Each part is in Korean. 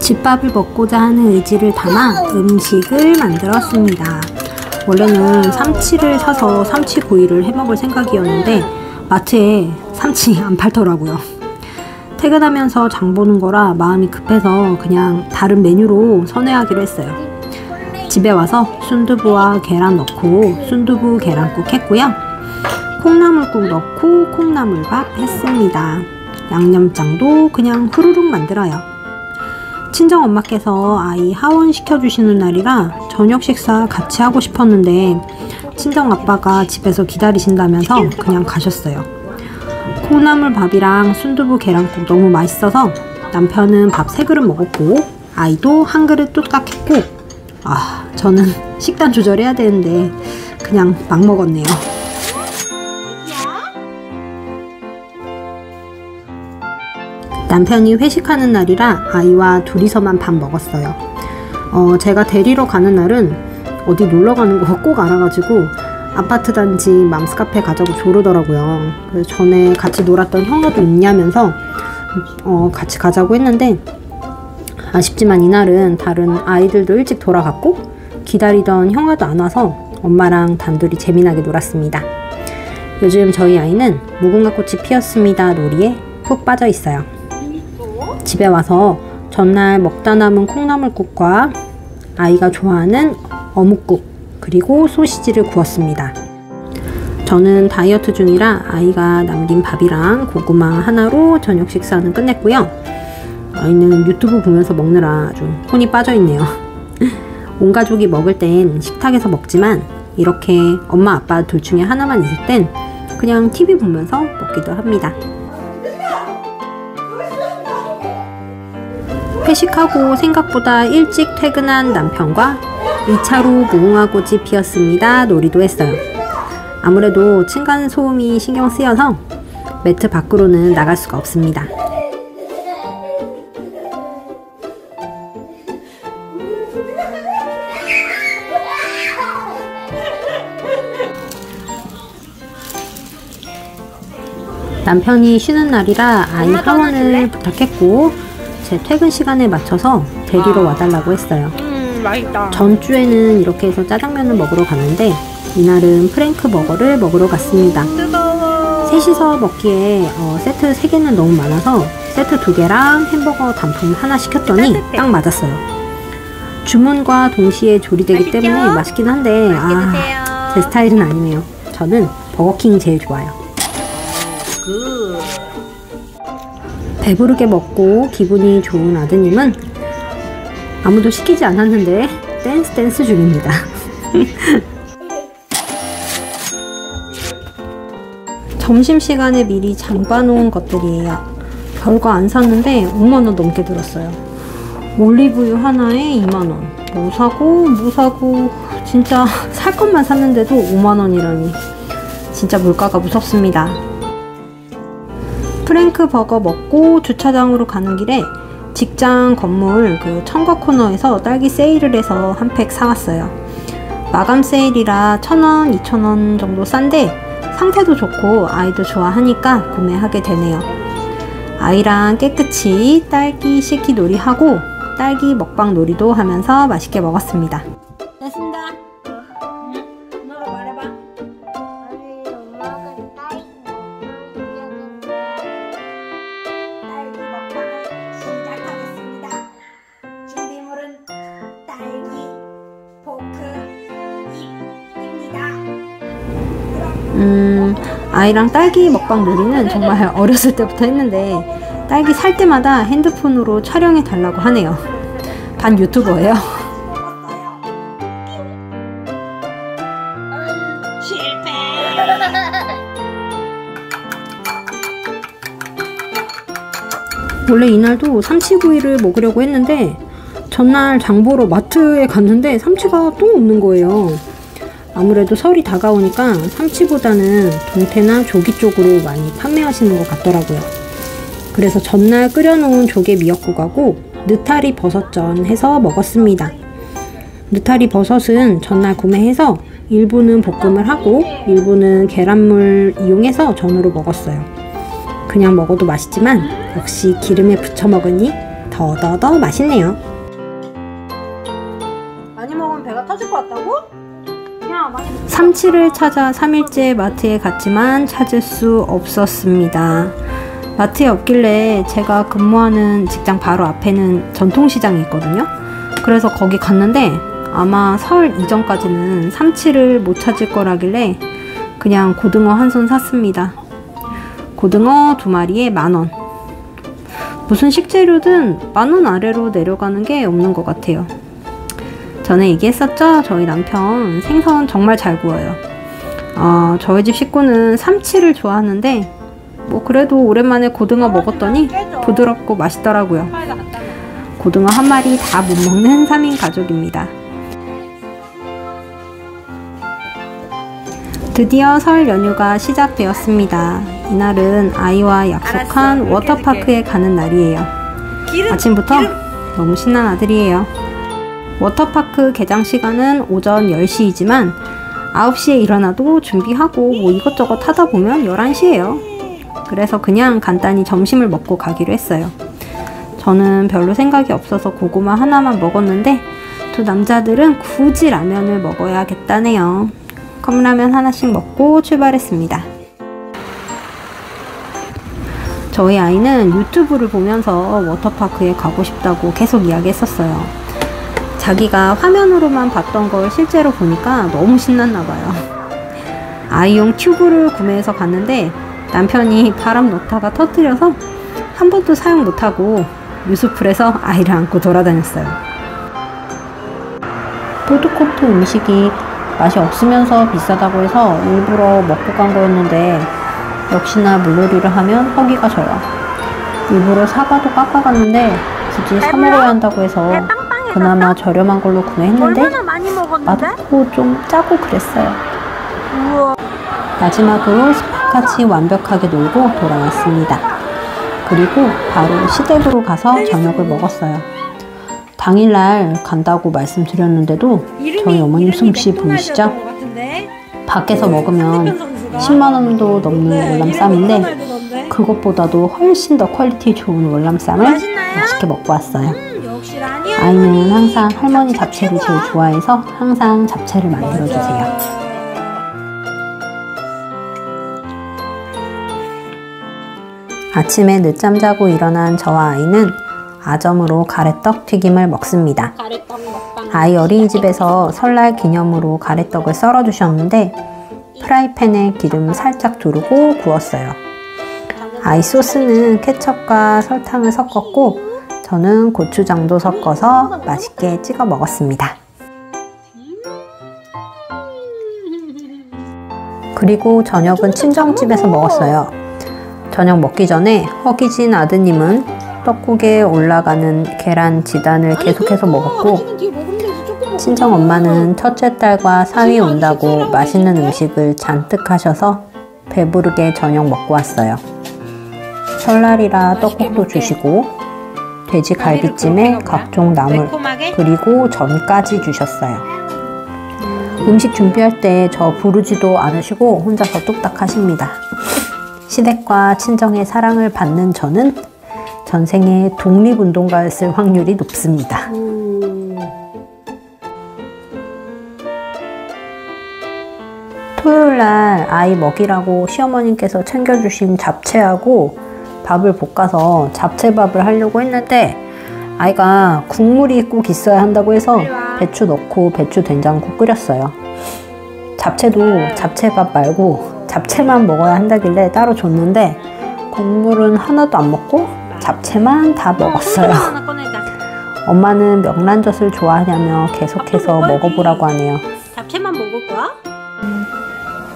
집밥을 먹고자 하는 의지를 담아 음식을 만들었습니다. 원래는 삼치를 사서 삼치구이를 해먹을 생각이었는데 마트에 삼치 안 팔더라고요. 퇴근하면서 장 보는 거라 마음이 급해서 그냥 다른 메뉴로 선회하기로 했어요. 집에 와서 순두부와 계란 넣고 순두부 계란국 했고요. 콩나물국 넣고 콩나물밥 했습니다. 양념장도 그냥 후루룩 만들어요. 친정엄마께서 아이 하원 시켜주시는 날이라 저녁 식사 같이 하고 싶었는데 친정아빠가 집에서 기다리신다면서 그냥 가셨어요. 콩나물밥이랑 순두부 계란국 너무 맛있어서 남편은 밥 3그릇 먹었고 아이도 1그릇 뚝딱 했고 저는 식단 조절해야 되는데 그냥 막 먹었네요. 남편이 회식하는 날이라 아이와 둘이서만 밥 먹었어요. 제가 데리러 가는 날은 어디 놀러 가는 거 꼭 알아가지고 아파트 단지 맘스카페 가자고 조르더라고요. 그래서 전에 같이 놀았던 형아도 있냐면서 같이 가자고 했는데 아쉽지만 이날은 다른 아이들도 일찍 돌아갔고 기다리던 형아도 안 와서 엄마랑 단둘이 재미나게 놀았습니다. 요즘 저희 아이는 무궁화꽃이 피었습니다 놀이에 푹 빠져 있어요. 집에 와서 전날 먹다 남은 콩나물국과 아이가 좋아하는 어묵국 그리고 소시지를 구웠습니다. 저는 다이어트 중이라 아이가 남긴 밥이랑 고구마 하나로 저녁 식사는 끝냈고요. 아이는 유튜브 보면서 먹느라 아주 혼이 빠져있네요. 온 가족이 먹을 땐 식탁에서 먹지만 이렇게 엄마 아빠 둘 중에 하나만 있을 땐 그냥 TV 보면서 먹기도 합니다. 회식하고 생각보다 일찍 퇴근한 남편과 2차로 무궁화꽃이 피었습니다 놀이도 했어요. 아무래도 층간소음이 신경 쓰여서 매트 밖으로는 나갈 수가 없습니다. 남편이 쉬는 날이라 아이 하원을 부탁했고 제 퇴근 시간에 맞춰서 데리러 와달라고 했어요. 맛있다. 전주에는 이렇게 해서 짜장면을 먹으러 갔는데 이날은 프랭크 버거를 먹으러 갔습니다. 뜨거워. 셋이서 먹기에 세트 3개는 너무 많아서 세트 2개랑 햄버거 단품 하나 시켰더니 딱 맞았어요. 주문과 동시에 조리되기 때문에 맛있긴 한데 제 스타일은 아니네요. 저는 버거킹이 제일 좋아요. 배부르게 먹고 기분이 좋은 아드님은 아무도 시키지 않았는데 댄스 중입니다. 점심시간에 미리 장봐놓은 것들이에요. 별거 안 샀는데 5만원 넘게 들었어요. 올리브유 하나에 2만원. 뭐 사고 진짜 살 것만 샀는데도 5만원이라니 진짜 물가가 무섭습니다. 프랭크 버거 먹고 주차장으로 가는 길에 직장 건물 청과 코너에서 딸기 세일을 해서 한 팩 사왔어요. 마감 세일이라 1,000원, 2,000원 정도 싼데 상태도 좋고 아이도 좋아하니까 구매하게 되네요. 아이랑 깨끗이 딸기 씻기 놀이하고 딸기 먹방 놀이도 하면서 맛있게 먹었습니다. 됐습니다. 엄마가 말해봐. 딸기 먹방을 시작하겠습니다. 준비물은 딸기, 포크, 잎입니다. 아이랑 딸기 먹방 놀이는 정말 어렸을 때부터 했는데 딸기 살 때마다 핸드폰으로 촬영해 달라고 하네요. 반 유튜버예요. 실패. 원래 이날도 삼치구이를 먹으려고 했는데 전날 장보러 마트에 갔는데 삼치가 또 없는 거예요. 아무래도 설이 다가오니까 삼치보다는 동태나 조기 쪽으로 많이 판매하시는 것 같더라고요. 그래서 전날 끓여놓은 조개 미역국하고 느타리 버섯전 해서 먹었습니다. 느타리 버섯은 전날 구매해서 일부는 볶음을 하고 일부는 계란물 이용해서 전으로 먹었어요. 그냥 먹어도 맛있지만 역시 기름에 부쳐 먹으니 더더더 맛있네요. 많이 먹으면 배가 터질 것 같다고? 삼치를 찾아 3일째 마트에 갔지만 찾을 수 없었습니다. 마트에 없길래 제가 근무하는 직장 바로 앞에는 전통시장이 있거든요. 그래서 거기 갔는데 아마 설 이전까지는 삼치를 못 찾을 거라길래 그냥 고등어 한 손 샀습니다. 고등어 2마리에 10,000원. 무슨 식재료든 10,000원 아래로 내려가는 게 없는 것 같아요. 전에 얘기했었죠? 저희 남편 생선 정말 잘 구워요. 저희 집 식구는 삼치를 좋아하는데 뭐 그래도 오랜만에 고등어 먹었더니 부드럽고 맛있더라고요. 고등어 한 마리 다 못 먹는 3인 가족입니다. 드디어 설 연휴가 시작되었습니다. 이날은 아이와 약속한 워터파크에 가는 날이에요. 아침부터 너무 신난 아들이에요. 워터파크 개장 시간은 오전 10시이지만 9시에 일어나도 준비하고 뭐 이것저것 하다 보면 11시예요. 그래서 그냥 간단히 점심을 먹고 가기로 했어요. 저는 별로 생각이 없어서 고구마 하나만 먹었는데 두 남자들은 굳이 라면을 먹어야겠다네요. 컵라면 하나씩 먹고 출발했습니다. 저희 아이는 유튜브를 보면서 워터파크에 가고 싶다고 계속 이야기했었어요. 자기가 화면으로만 봤던 걸 실제로 보니까 너무 신났나봐요. 아이용 튜브를 구매해서 갔는데 남편이 바람 넣다가 터뜨려서 한 번도 사용 못하고 유수풀에서 아이를 안고 돌아다녔어요. 푸드코트 음식이 맛이 없으면서 비싸다고 해서 일부러 먹고 간 거였는데 역시나 물놀이를 하면 허기가 져요. 일부러 사과도 깎아갔는데 굳이 사 먹어야 한다고 해서 그나마 저렴한 걸로 구매했는데 맛없고 좀 짜고 그랬어요. 마지막으로 스파같이 완벽하게 놀고 돌아왔습니다. 그리고 바로 시댁으로 가서 저녁을 먹었어요. 당일날 간다고 말씀드렸는데도 저희 어머님 솜씨 보이시죠? 밖에서 먹으면 10만원도 넘는 월남쌈인데 그것보다도 훨씬 더 퀄리티 좋은 월남쌈을 맛있게 먹고 왔어요. 아이는 항상 할머니 잡채를 제일 좋아해서 항상 잡채를 만들어주세요. 아침에 늦잠 자고 일어난 저와 아이는 아점으로 가래떡 튀김을 먹습니다. 아이 어린이집에서 설날 기념으로 가래떡을 썰어 주셨는데 프라이팬에 기름 살짝 두르고 구웠어요. 아이 소스는 케첩과 설탕을 섞었고 저는 고추장도 섞어서 맛있게 찍어 먹었습니다. 그리고 저녁은 친정집에서 먹었어요. 저녁 먹기 전에 허기진 아드님은 떡국에 올라가는 계란 지단을 계속해서 먹었고 친정 엄마는 첫째 딸과 사위 온다고 맛있는 음식을 잔뜩 하셔서 배부르게 저녁 먹고 왔어요. 설날이라 떡국도 주시고 돼지 갈비찜에 각종 나물 그리고 전까지 주셨어요. 음식 준비할 때 저 부르지도 않으시고 혼자서 뚝딱 하십니다. 시댁과 친정의 사랑을 받는 저는 전생에 독립운동가였을 확률이 높습니다. 토요일날 아이 먹이라고 시어머님께서 챙겨주신 잡채하고 밥을 볶아서 잡채밥을 하려고 했는데 아이가 국물이 꼭 있어야 한다고 해서 배추 넣고 배추 된장국 끓였어요. 잡채도 잡채밥 말고 잡채만 먹어야 한다길래 따로 줬는데 국물은 하나도 안 먹고 잡채만 다 먹었어요. 엄마는 명란젓을 좋아하냐며 계속해서 먹어보라고 하네요. 잡채만 먹을 거야?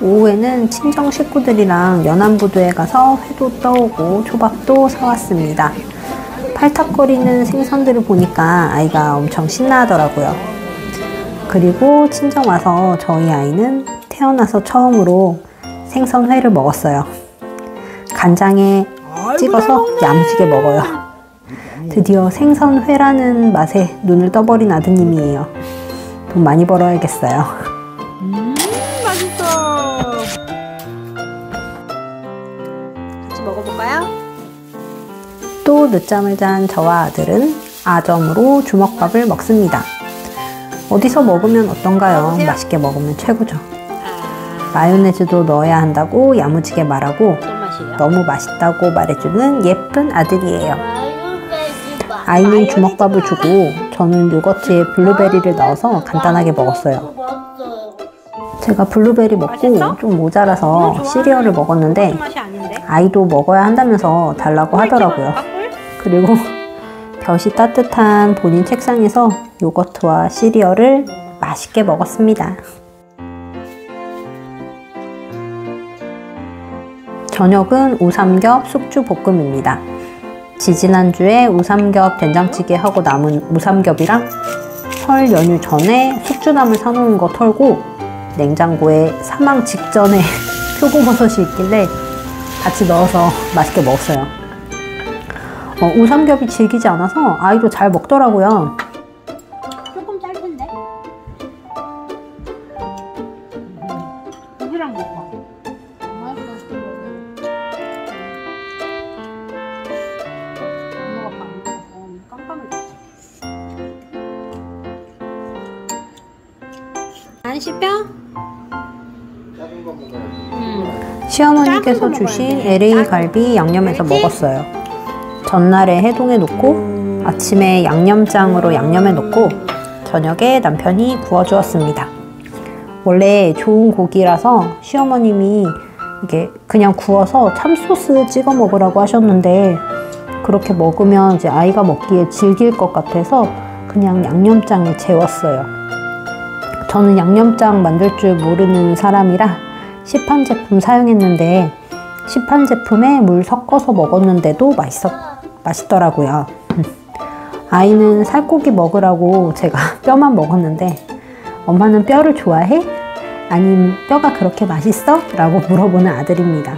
오후에는 친정 식구들이랑 연안부두에 가서 회도 떠오고 초밥도 사왔습니다. 팔딱거리는 생선들을 보니까 아이가 엄청 신나하더라고요. 그리고 친정 와서 저희 아이는 태어나서 처음으로 생선회를 먹었어요. 간장에 찍어서 야무지게 먹어요. 드디어 생선회라는 맛에 눈을 떠버린 아드님이에요. 돈 많이 벌어야겠어요. 맛있어. 같이 먹어볼까요? 또 늦잠을 잔 저와 아들은 아점으로 주먹밥을 먹습니다. 어디서 먹으면 어떤가요? 맛있게 먹으면 최고죠. 마요네즈도 넣어야 한다고 야무지게 말하고 너무 맛있다고 말해주는 예쁜 아들이에요. 아이는 주먹밥을 주고 저는 요거트에 블루베리를 넣어서 간단하게 먹었어요. 제가 블루베리 먹고 좀 모자라서 시리얼을 먹었는데 아이도 먹어야 한다면서 달라고 하더라고요. 그리고 볕이 따뜻한 본인 책상에서 요거트와 시리얼을 맛있게 먹었습니다. 저녁은 우삼겹 숙주볶음입니다. 지지난주에 우삼겹 된장찌개 하고 남은 우삼겹이랑 설 연휴 전에 숙주나물 사놓은 거 털고 냉장고에 사망 직전에 표고버섯이 있길래 같이 넣어서 맛있게 먹었어요. 우삼겹이 질기지 않아서 아이도 잘 먹더라고요. 조금 짧 텐데. 고기랑 먹어. 안 씹혀? 시어머니께서 주신 LA 갈비 양념해서 먹었어요. 전날에 해동해 놓고 아침에 양념장으로 양념해 놓고 저녁에 남편이 구워 주었습니다. 원래 좋은 고기라서 시어머님이 이게 그냥 구워서 참소스 찍어 먹으라고 하셨는데 그렇게 먹으면 이제 아이가 먹기에 질길 것 같아서 그냥 양념장에 재웠어요. 저는 양념장 만들 줄 모르는 사람이라 시판 제품 사용했는데 시판 제품에 물 섞어서 먹었는데도 맛있더라고요. 아이는 살코기 먹으라고 제가 뼈만 먹었는데 엄마는 뼈를 좋아해? 아님 뼈가 그렇게 맛있어? 라고 물어보는 아들입니다.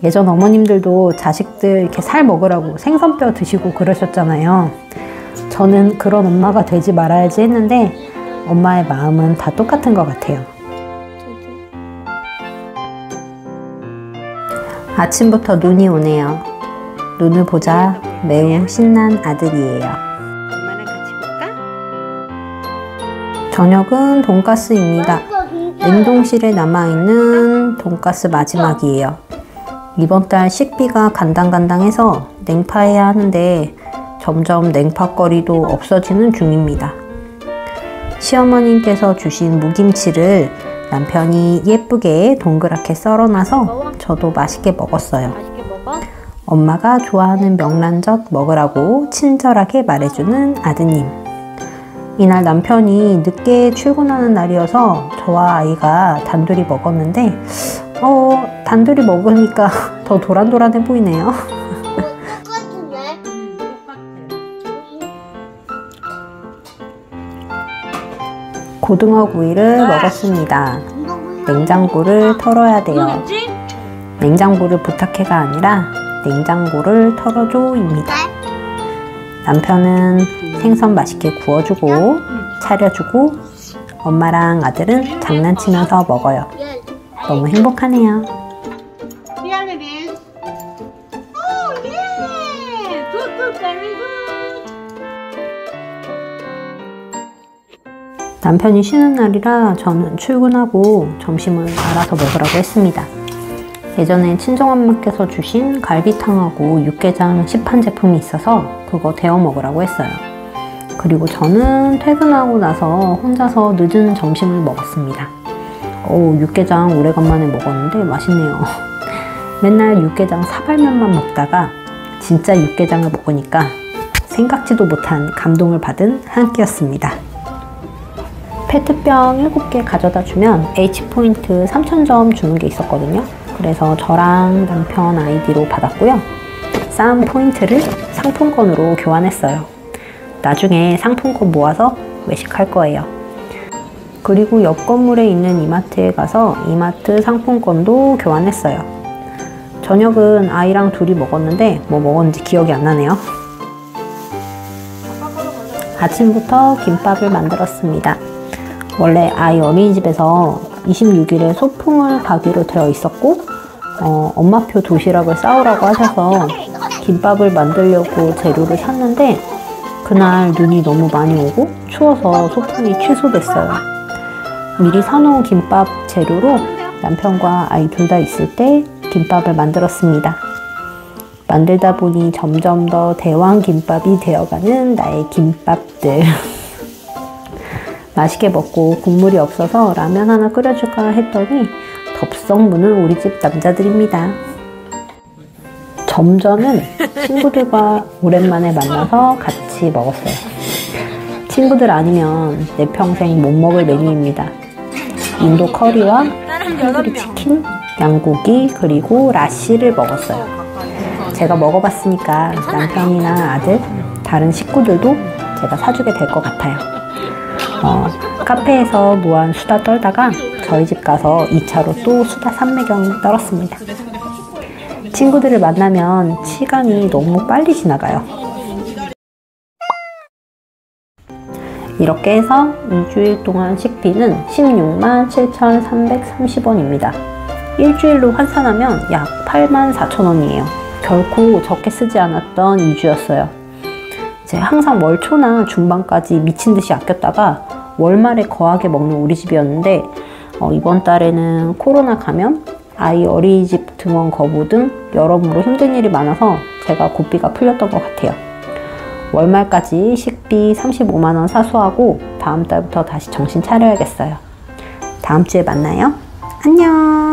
예전 어머님들도 자식들 이렇게 살 먹으라고 생선뼈 드시고 그러셨잖아요. 저는 그런 엄마가 되지 말아야지 했는데 엄마의 마음은 다 똑같은 것 같아요. 아침부터 눈이 오네요. 눈을 보자 매우 신난 아들이에요. 엄마랑 같이 볼까? 저녁은 돈가스입니다. 냉동실에 남아있는 돈가스 마지막이에요. 이번 달 식비가 간당간당해서 냉파해야 하는데 점점 냉파거리도 없어지는 중입니다. 시어머님께서 주신 무김치를 남편이 예쁘게 동그랗게 썰어놔서 저도 맛있게 먹었어요. 맛있게 먹어? 엄마가 좋아하는 명란젓 먹으라고 친절하게 말해주는 아드님. 이날 남편이 늦게 출근하는 날이어서 저와 아이가 단둘이 먹었는데 단둘이 먹으니까 더 도란도란해 보이네요. 고등어 구이를 먹었습니다. 냉장고를 털어야 돼요. 냉장고를 부탁해가 아니라 냉장고를 털어줘입니다. 남편은 생선 맛있게 구워주고 차려주고 엄마랑 아들은 장난치면서 먹어요. 너무 행복하네요. 남편이 쉬는 날이라 저는 출근하고 점심을 알아서 먹으라고 했습니다. 예전에 친정엄마께서 주신 갈비탕하고 육개장 시판 제품이 있어서 그거 데워 먹으라고 했어요. 그리고 저는 퇴근하고 나서 혼자서 늦은 점심을 먹었습니다. 육개장 오래간만에 먹었는데 맛있네요. 맨날 육개장 사발면만 먹다가 진짜 육개장을 먹으니까 생각지도 못한 감동을 받은 한 끼였습니다. 페트병 7개 가져다 주면 H포인트 3000점 주는 게 있었거든요. 그래서 저랑 남편 아이디로 받았고요. 쌓은 포인트를 상품권으로 교환했어요. 나중에 상품권 모아서 외식할 거예요. 그리고 옆 건물에 있는 이마트에 가서 이마트 상품권도 교환했어요. 저녁은 아이랑 둘이 먹었는데 뭐 먹었는지 기억이 안 나네요. 아침부터 김밥을 만들었습니다. 원래 아이 어린이집에서 26일에 소풍을 가기로 되어 있었고 엄마표 도시락을 싸오라고 하셔서 김밥을 만들려고 재료를 샀는데 그날 눈이 너무 많이 오고 추워서 소풍이 취소됐어요. 미리 사놓은 김밥 재료로 남편과 아이 둘 다 있을 때 김밥을 만들었습니다. 만들다 보니 점점 더 대왕 김밥이 되어가는 나의 김밥들. 맛있게 먹고 국물이 없어서 라면 하나 끓여줄까 했더니 덥석 무는 우리 집 남자들입니다. 점점은 친구들과 오랜만에 만나서 같이 먹었어요. 친구들 아니면 내 평생 못 먹을 메뉴입니다. 인도 커리와 탄두리 치킨, 양고기, 그리고 라시를 먹었어요. 제가 먹어봤으니까 남편이나 아들, 다른 식구들도 제가 사주게 될 것 같아요. 카페에서 무한 수다 떨다가 저희 집 가서 2차로 또 수다 삼매경 떨었습니다. 친구들을 만나면 시간이 너무 빨리 지나가요. 이렇게 해서 2주일 동안 식비는 16만 7,330원입니다. 일주일로 환산하면 약 8만 4천원이에요. 결코 적게 쓰지 않았던 2주였어요. 이제 항상 월초나 중반까지 미친듯이 아꼈다가 월말에 거하게 먹는 우리 집이었는데 이번 달에는 코로나 감염, 아이 어린이집 등원 거부 등 여러모로 힘든 일이 많아서 제가 고삐가 풀렸던 것 같아요. 월말까지 식비 35만원 사수하고 다음 달부터 다시 정신 차려야겠어요. 다음 주에 만나요. 안녕.